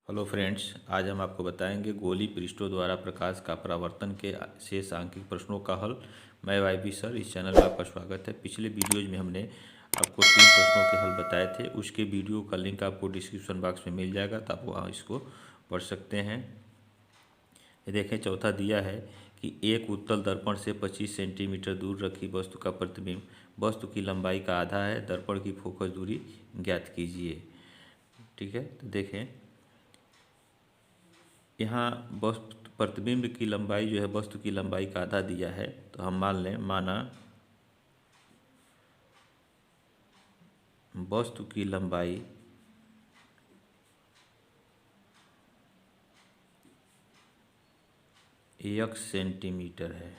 Hello friends, आज हम आपको बताएंगे गोली पृष्ठों द्वारा प्रकाश का परावर्तन के शेष सांख्यिक प्रश्नों का हल। मैं वाईबी सर, इस चैनल में आपका स्वागत है। पिछले वीडियोज में हमने आपको 3 प्रश्नों के हल बताए थे। उसके वीडियो का लिंक आपको डिस्क्रिप्शन बॉक्स में मिल जाएगा, तो आप वहाँ इसको पढ़ सकते हैं। ये देखें, चौथा दिया है कि एक उत्तल दर्पण से 25 सेंटीमीटर दूर रखी वस्तु का प्रतिबिंब वस्तु की लंबाई का आधा है। दर्पण की फोकस दूरी ज्ञात कीजिए। ठीक है, तो देखें, यहाँ वस्तु प्रतिबिंब की लंबाई जो है वस्तु की लंबाई का आधा दिया है। तो हम माना वस्तु की लंबाई x सेंटीमीटर है।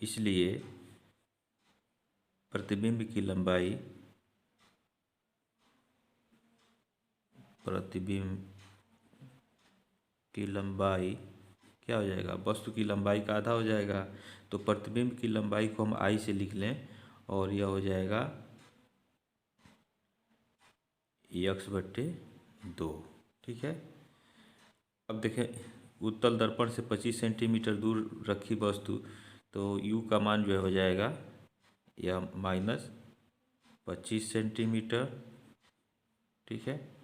इसलिए प्रतिबिंब की लंबाई क्या हो जाएगा? वस्तु की लंबाई का आधा हो जाएगा। तो प्रतिबिंब की लंबाई को हम I से लिख लें और यह हो जाएगा x/2। ठीक है, अब देखें, उत्तल दर्पण से 25 सेंटीमीटर दूर रखी वस्तु, तो u का मान जो है हो जाएगा यह -25 सेंटीमीटर। ठीक है,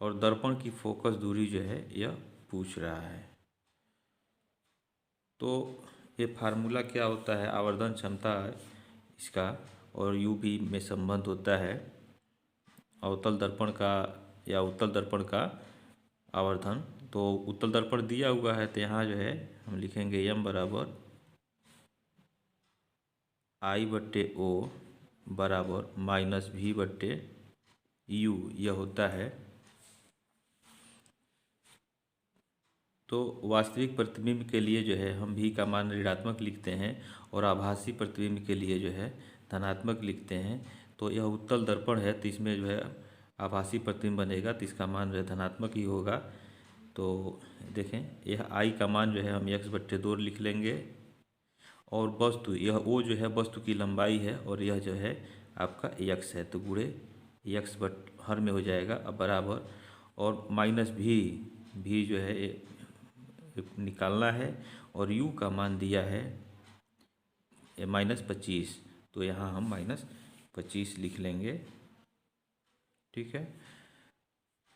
और दर्पण की फोकस दूरी जो है यह पूछ रहा है। तो ये फार्मूला क्या होता है? आवर्धन क्षमता है इसका और u भी में संबंध होता है अवतल दर्पण का या उत्तल दर्पण का आवर्धन। तो उत्तल दर्पण दिया हुआ है, तो यहाँ जो है हम लिखेंगे m बराबर I/O बराबर -V/u, यह होता है। तो वास्तविक प्रतिबिंब के लिए जो है हम v का मान ऋणात्मक लिखते हैं और आभासी प्रतिबिंब के लिए जो है धनात्मक लिखते हैं। तो यह उत्तल दर्पण है, तो इसमें जो है आभासी प्रतिबिंब बनेगा, तो इसका मान जो है धनात्मक ही होगा। तो देखें, यह I का मान जो है हम x/2 लिख लेंगे और वस्तु यह O जो है वस्तु की लंबाई है और यह जो है आपका x है, तो गुणे x हर में हो जाएगा अब बराबर, और -v जो है निकालना है और u का मान दिया है -25, तो यहाँ हम -25 लिख लेंगे। ठीक है,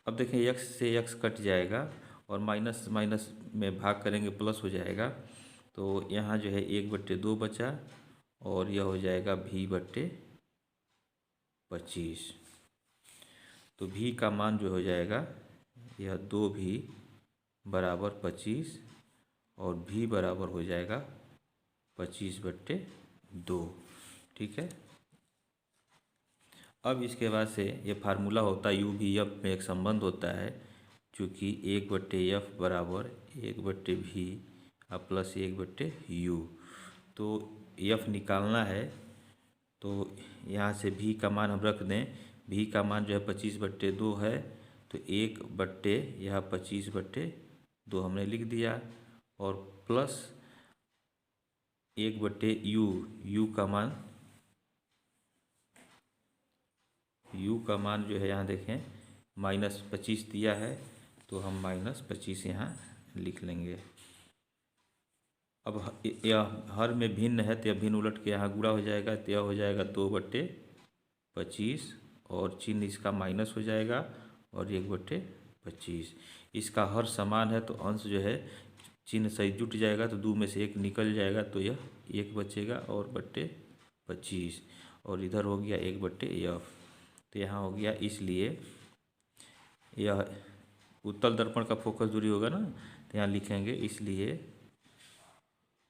अब देखें, x से x कट जाएगा और माइनस माइनस में भाग करेंगे प्लस हो जाएगा। तो यहाँ जो है 1/2 बचा और यह हो जाएगा v/25। तो v का मान जो हो जाएगा यह 2v बराबर 25 और v बराबर हो जाएगा 25/2। ठीक है, अब इसके बाद से ये फार्मूला होता है u/v में एक संबंध होता है, चूँकि 1/f बराबर 1/v प्लस 1/u। तो f निकालना है, तो यहाँ से v का मान हम रख दें। v का मान जो है 25/2 है, तो 1/25/2 हमने लिख दिया और प्लस 1/u। u का मान जो है यहाँ देखें -25 दिया है, तो हम -25 यहाँ लिख लेंगे। अब यह हर में भिन्न है, तो यह भिन्न उलट के यहाँ गुणा हो जाएगा, तो यह हो जाएगा 2/25 और चिन्ह इसका माइनस हो जाएगा और 1/25। इसका हर समान है, तो अंश जो है चिन्ह सही जुट जाएगा, तो 2 में से 1 निकल जाएगा, तो यह 1 बचेगा और /25 और इधर हो गया 1/f। तो यहाँ हो गया, इसलिए यह उत्तल दर्पण का फोकस दूरी होगा ना, तो यहाँ लिखेंगे, इसलिए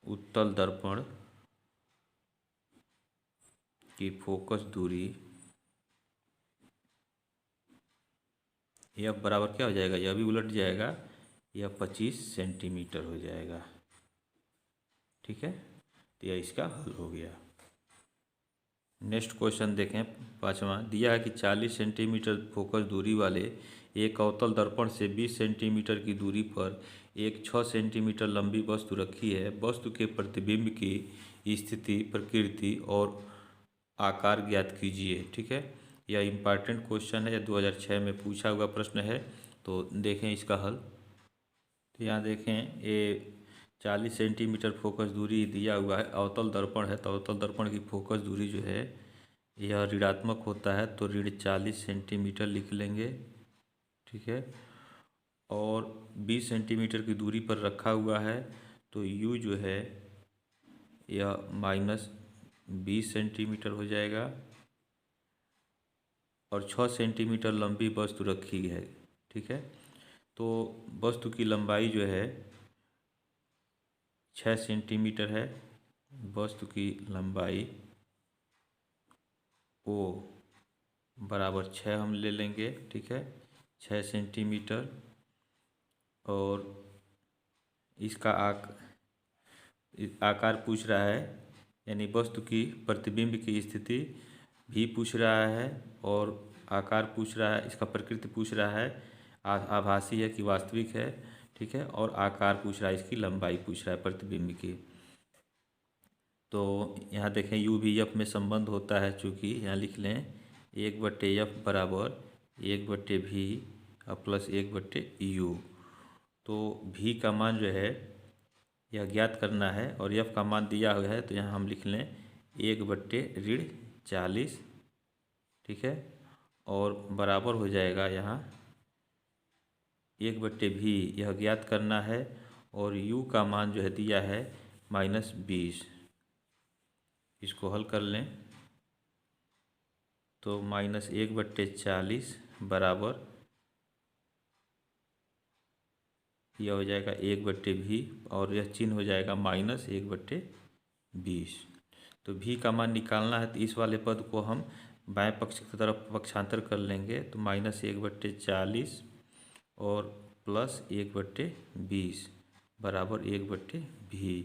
उत्तल दर्पण की फोकस दूरी यह बराबर क्या हो जाएगा? यह भी उलट जाएगा, यह 25 सेंटीमीटर हो जाएगा। ठीक है, तो यह इसका हल हो गया। नेक्स्ट क्वेश्चन देखें, 5वां दिया है कि 40 सेंटीमीटर फोकस दूरी वाले एक अवतल दर्पण से 20 सेंटीमीटर की दूरी पर एक 6 सेंटीमीटर लंबी वस्तु रखी है। वस्तु के प्रतिबिंब की स्थिति, प्रकृति और आकार ज्ञात कीजिए। ठीक है, यह इम्पॉर्टेंट क्वेश्चन है, 2006 में पूछा हुआ प्रश्न है। तो देखें इसका हल। तो यहाँ देखें, ये 40 सेंटीमीटर फोकस दूरी दिया हुआ है, अवतल दर्पण है। तो अवतल दर्पण की फोकस दूरी जो है यह ऋणात्मक होता है, तो ऋण 40 सेंटीमीटर लिख लेंगे, ठीक है। और 20 सेंटीमीटर की दूरी पर रखा हुआ है, तो u जो है यह -20 सेंटीमीटर हो जाएगा। और 6 सेंटीमीटर लंबी वस्तु रखी है, ठीक है। तो वस्तु की लंबाई जो है 6 सेंटीमीटर है। वस्तु की लंबाई ओ बराबर 6 हम ले लेंगे, ठीक है, 6 सेंटीमीटर। और इसका आकार पूछ रहा है, यानी वस्तु की प्रतिबिंब की स्थिति भी पूछ रहा है, और आकार पूछ रहा है, इसका प्रकृति पूछ रहा है, आभासी है कि वास्तविक है, ठीक है। और आकार पूछ रहा है, इसकी लंबाई पूछ रहा है प्रतिबिंब की। तो यहाँ देखें u भी f में संबंध होता है, चूँकि यहाँ लिख लें 1/f बराबर 1/v प्लस 1/u। तो v का मान जो है यह ज्ञात करना है, और f का मान दिया हुआ है, तो यहाँ हम लिख लें 1/40, ठीक है। और बराबर हो जाएगा यहाँ 1/v, यह ज्ञात करना है, और u का मान जो है दिया है -20। इसको हल कर लें, तो -1/40 बराबर यह हो जाएगा 1/v, और यह चिन्ह हो जाएगा -1/20। तो v का मान निकालना है, तो इस वाले पद को हम बाएं पक्ष की तरफ पक्षांतर कर लेंगे, तो -1/40 और प्लस 1/20 बराबर 1/v।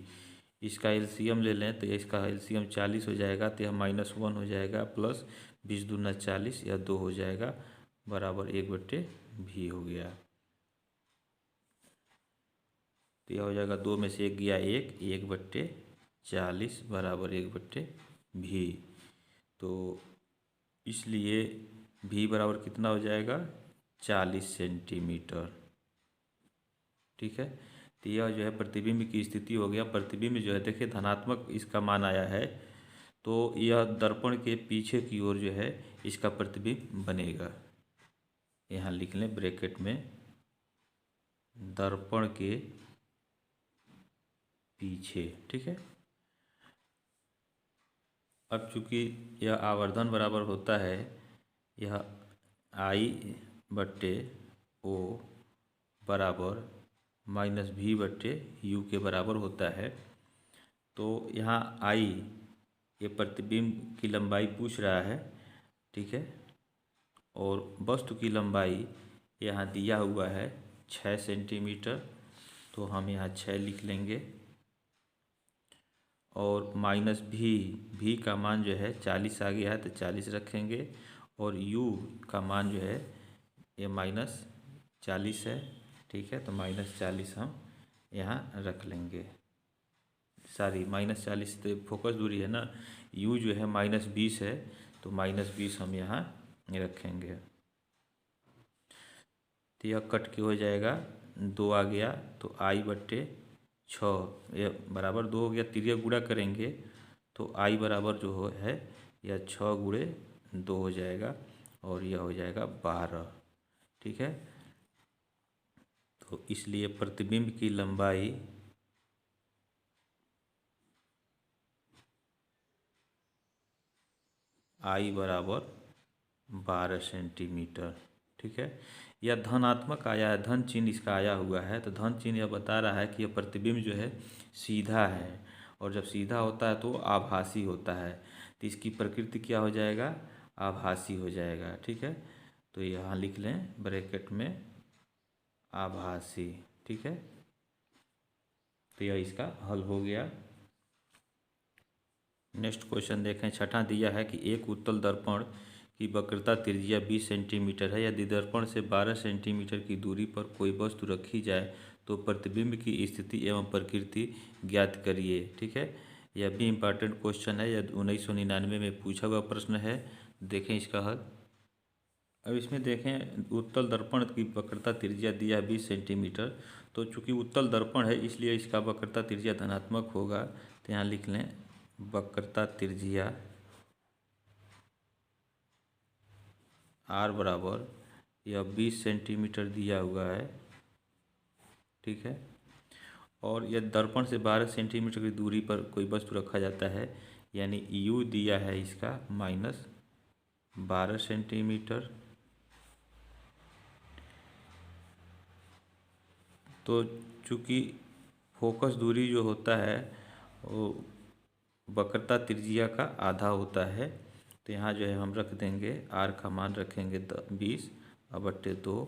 इसका एलसीएम ले लें, तो इसका एलसीएम 40 हो जाएगा, तो यह -1 हो जाएगा, प्लस 20 दूना 40, यह 2 हो जाएगा, बराबर 1/v हो गया। तो यह हो जाएगा, 2 में से 1 गया 1/40 बराबर 1/v। तो इसलिए v बराबर कितना हो जाएगा 40 सेंटीमीटर, ठीक है। तो यह जो है प्रतिबिंब की स्थिति हो गया। प्रतिबिंब जो है देखिए धनात्मक इसका मान आया है, तो यह दर्पण के पीछे की ओर जो है इसका प्रतिबिंब बनेगा। यहाँ लिख लें ब्रैकेट में, दर्पण के पीछे, ठीक है। अब चूंकि यह आवर्धन बराबर होता है, यह I/O बराबर -v/u के बराबर होता है। तो यहाँ I ये प्रतिबिंब की लंबाई पूछ रहा है, ठीक है। और वस्तु की लंबाई यहाँ दिया हुआ है 6 सेंटीमीटर, तो हम यहाँ 6 लिख लेंगे। और -v का मान जो है 40 आ गया है, तो 40 रखेंगे। और u का मान जो है ये -40 है, ठीक है। तो -40 हम यहाँ रख लेंगे। सॉरी, -40 तो फोकस दूरी है ना, u जो है -20 है, तो -20 हम यहाँ रखेंगे। तो यह कट के हो जाएगा, 2 आ गया, तो I/6 ये बराबर 2 हो गया। तिर्यक गुणा करेंगे तो I बराबर जो है यह 6 × 2 हो जाएगा, और यह हो जाएगा 12, ठीक है। तो इसलिए प्रतिबिंब की लंबाई I बराबर 12 सेंटीमीटर, ठीक है। यह धनात्मक आया है, धन चिन्ह इसका आया हुआ है, तो धन चिन्ह यह बता रहा है कि यह प्रतिबिंब जो है सीधा है, और जब सीधा होता है तो आभासी होता है। तो इसकी प्रकृति क्या हो जाएगा, आभासी हो जाएगा, ठीक है। तो यहाँ लिख लें ब्रैकेट में आभासी, ठीक है। तो यह इसका हल हो गया। नेक्स्ट क्वेश्चन देखें, छठा दिया है कि एक उत्तल दर्पण की वक्रता त्रिज्या 20 सेंटीमीटर है। यदि दर्पण से 12 सेंटीमीटर की दूरी पर कोई वस्तु रखी जाए तो प्रतिबिंब की स्थिति एवं प्रकृति ज्ञात करिए, ठीक है। यह भी इम्पॉर्टेंट क्वेश्चन है, यह 1999 में पूछा हुआ प्रश्न है। देखें इसका हल। अब इसमें देखें उत्तल दर्पण की वक्रता त्रिज्या दिया है 20 सेंटीमीटर। तो चूंकि उत्तल दर्पण है इसलिए इसका वक्रता त्रिज्या धनात्मक होगा। तो यहाँ लिख लें वक्रता त्रिज्या r बराबर यह 20 सेंटीमीटर दिया हुआ है, ठीक है। और यह दर्पण से 12 सेंटीमीटर की दूरी पर कोई वस्तु रखा जाता है, यानी u दिया है इसका -12 सेंटीमीटर। तो चूँकि फोकस दूरी जो होता है वो वक्रता त्रिज्या का आधा होता है, तो यहाँ जो है हम रख देंगे r का मान रखेंगे 20/2।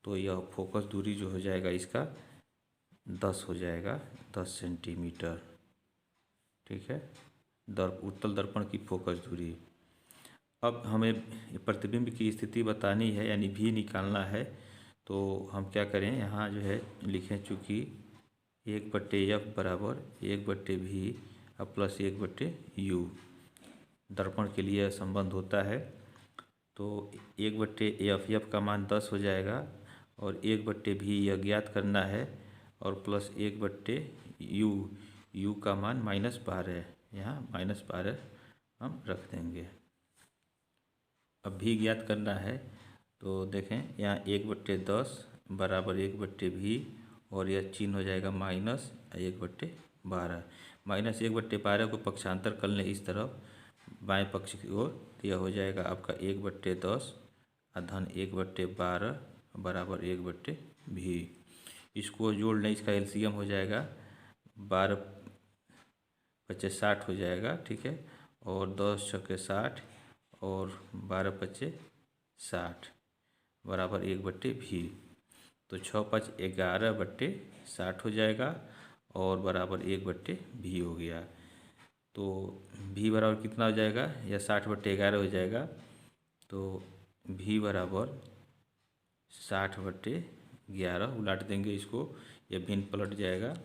तो यह फोकस दूरी जो हो जाएगा इसका 10 हो जाएगा, 10 सेंटीमीटर, ठीक है। उत्तल दर्पण की फोकस दूरी। अब हमें प्रतिबिंब की स्थिति बतानी है, यानी भी निकालना है। तो हम क्या करें, यहाँ जो है लिखें चूँकि 1/f बराबर 1/v प्लस 1/u दर्पण के लिए संबंध होता है। तो 1/f का मान 10 हो जाएगा और 1/v यह ज्ञात करना है, और प्लस 1/u का मान -12, यहाँ -12 हम रख देंगे। अब भी ज्ञात करना है, तो देखें यहाँ 1/10 बराबर 1/v और यह चिन्ह हो जाएगा -1/12। -1/12 को पक्षांतर कर लें इस तरफ बाएं पक्ष की ओर, तो यह हो जाएगा आपका 1/10 धन 1/12 बराबर 1/v। इसको जोड़ लें, इसका एलसीएम हो जाएगा 12×5 = 60 हो जाएगा, ठीक है। और 10×6 = 60 और 12×5 = 60 बराबर 1/v। तो 6×5 = 11/60 हो जाएगा और बराबर 1/v हो गया। तो v बराबर कितना हो जाएगा, यह 60/11 हो जाएगा। तो v बराबर 60/11 उलट देंगे इसको, यह भिन्न पलट जाएगा।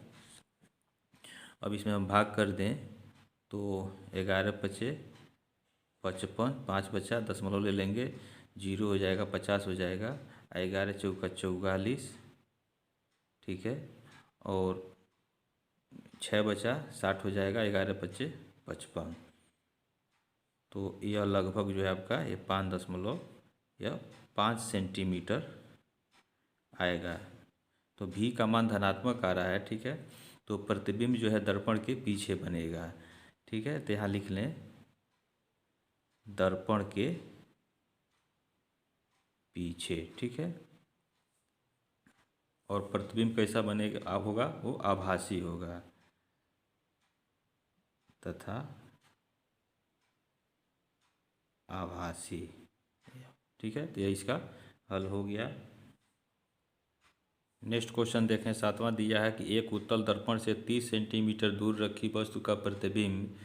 अब इसमें हम भाग कर दें तो 11×5 = 55, 5 बचा, दशमलव ले लेंगे, 0 हो जाएगा, 50 हो जाएगा, 11×4 = 44, ठीक है। और 6 बचा, 60 हो जाएगा, 11×5 = 55। तो यह लगभग जो है आपका ये 5 सेंटीमीटर आएगा। तो भी का मान धनात्मक आ रहा है, ठीक है। तो प्रतिबिंब जो है दर्पण के पीछे बनेगा, ठीक है। तो यहाँ लिख लें दर्पण के पीछे, ठीक है। और प्रतिबिंब कैसा बनेगा होगा, वो आभासी होगा तथा आभासी, ठीक है। तो यह इसका हल हो गया। नेक्स्ट क्वेश्चन देखें, 7वां दिया है कि एक उत्तल दर्पण से 30 सेंटीमीटर दूर रखी वस्तु का प्रतिबिंब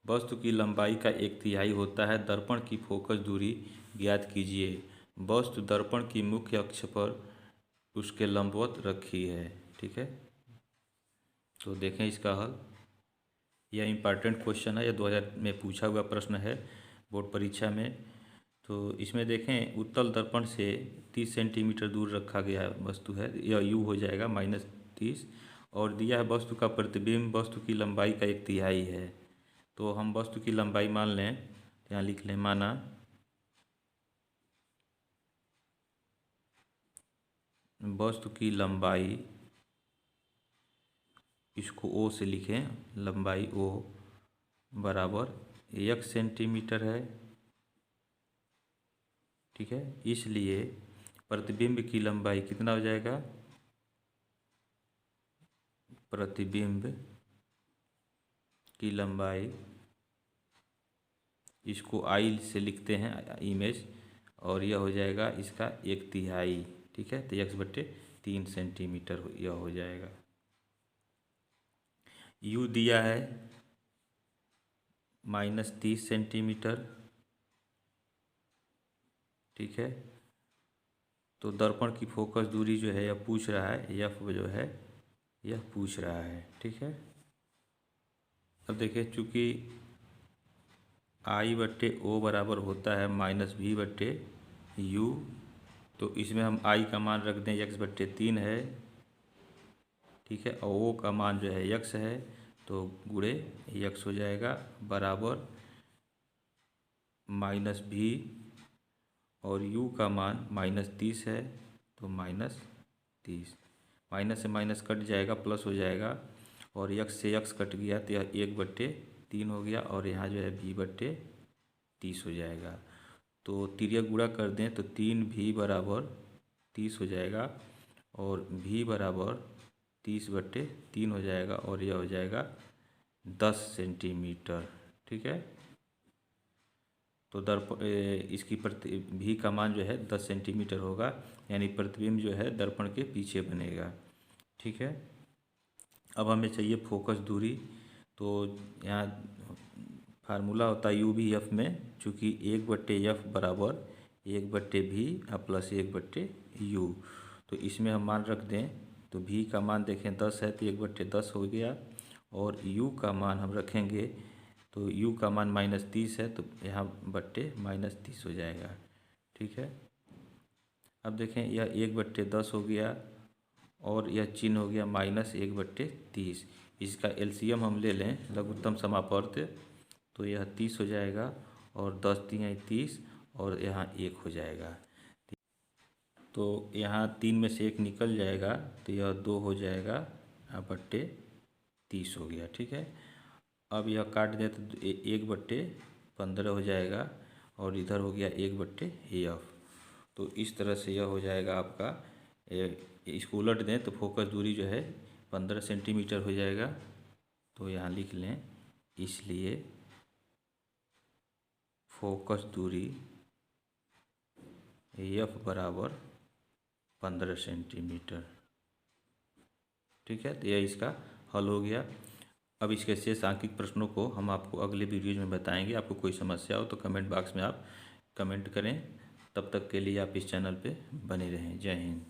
वस्तु की लंबाई का 1/3 होता है। दर्पण की फोकस दूरी ज्ञात कीजिए। वस्तु दर्पण की मुख्य अक्ष पर उसके लंबवत रखी है, ठीक है। तो देखें इसका हल। यह इम्पॉर्टेंट क्वेश्चन है, यह 2000 में पूछा हुआ प्रश्न है बोर्ड परीक्षा में। तो इसमें देखें उत्तल दर्पण से 30 सेंटीमीटर दूर रखा गया वस्तु है, यह u हो जाएगा -30, और दिया है वस्तु का प्रतिबिंब वस्तु की लंबाई का 1/3 है। तो हम वस्तु की लंबाई मान लें, यहाँ लिख लें माना वस्तु की लंबाई, इसको o से लिखें, लंबाई o बराबर 1 सेंटीमीटर है, ठीक है। इसलिए प्रतिबिंब की लंबाई कितना हो जाएगा, प्रतिबिंब की लंबाई, इसको I से लिखते हैं इमेज, और यह हो जाएगा इसका 1/3, ठीक है। तो 1/3 सेंटीमीटर यह हो जाएगा। u दिया है -30 सेंटीमीटर, ठीक है। तो दर्पण की फोकस दूरी जो है यह पूछ रहा है, f जो है यह पूछ रहा है, ठीक है। अब देखिए चूँकि I/O बराबर होता है -v/, u, तो इसमें हम i का मान रख दें x/3 है, ठीक है, और o का मान जो है x है, तो गुणे x हो जाएगा बराबर -v, और u का मान -30 है, तो -30, माइनस से माइनस कट जाएगा, प्लस हो जाएगा, और x से x कट गया तो यह 1/3 हो गया, और यहाँ जो है v/30 हो जाएगा। तो तिर्यक गुणा कर दें तो 3v बराबर 30 हो जाएगा, और v बराबर 30/3 हो जाएगा, और यह हो जाएगा 10 सेंटीमीटर, ठीक है। तो इसकी भी का मान जो है 10 सेंटीमीटर होगा, यानी प्रतिबिंब जो है दर्पण के पीछे बनेगा, ठीक है। अब हमें चाहिए फोकस दूरी, तो यहाँ फार्मूला होता है u/v में, चूँकि 1/f बराबर 1/v प्लस 1/u, तो इसमें हम मान रख दें तो v का मान देखें 10 है तो 1/10 हो गया, और u का मान हम रखेंगे तो u का मान -30 है, तो यहाँ बट्टे -30 हो जाएगा, ठीक है। अब देखें यह 1/10 हो गया, और यह चिन्ह हो गया -1/30। इसका एलसीएम हम ले लें, लघुत्तम समापवर्त, तो यह 30 हो जाएगा, और 10 × 30, और यहाँ 1 हो जाएगा। तो यहाँ 3 में से 1 निकल जाएगा, तो यह 2 हो जाएगा, 30 हो गया, ठीक है। अब यह काट दें तो 1/15 हो जाएगा, और इधर हो गया 1/f। तो इस तरह से यह हो जाएगा आपका, इसको उलट दें तो फोकस दूरी जो है 15 सेंटीमीटर हो जाएगा। तो यहाँ लिख लें, इसलिए फोकस दूरी f बराबर 15 सेंटीमीटर, ठीक है। तो यह इसका हल हो गया। अब इसके शेष सांख्यिक प्रश्नों को हम आपको अगले वीडियो में बताएंगे। आपको कोई समस्या हो तो कमेंट बॉक्स में आप कमेंट करें। तब तक के लिए आप इस चैनल पे बने रहें। जय हिंद।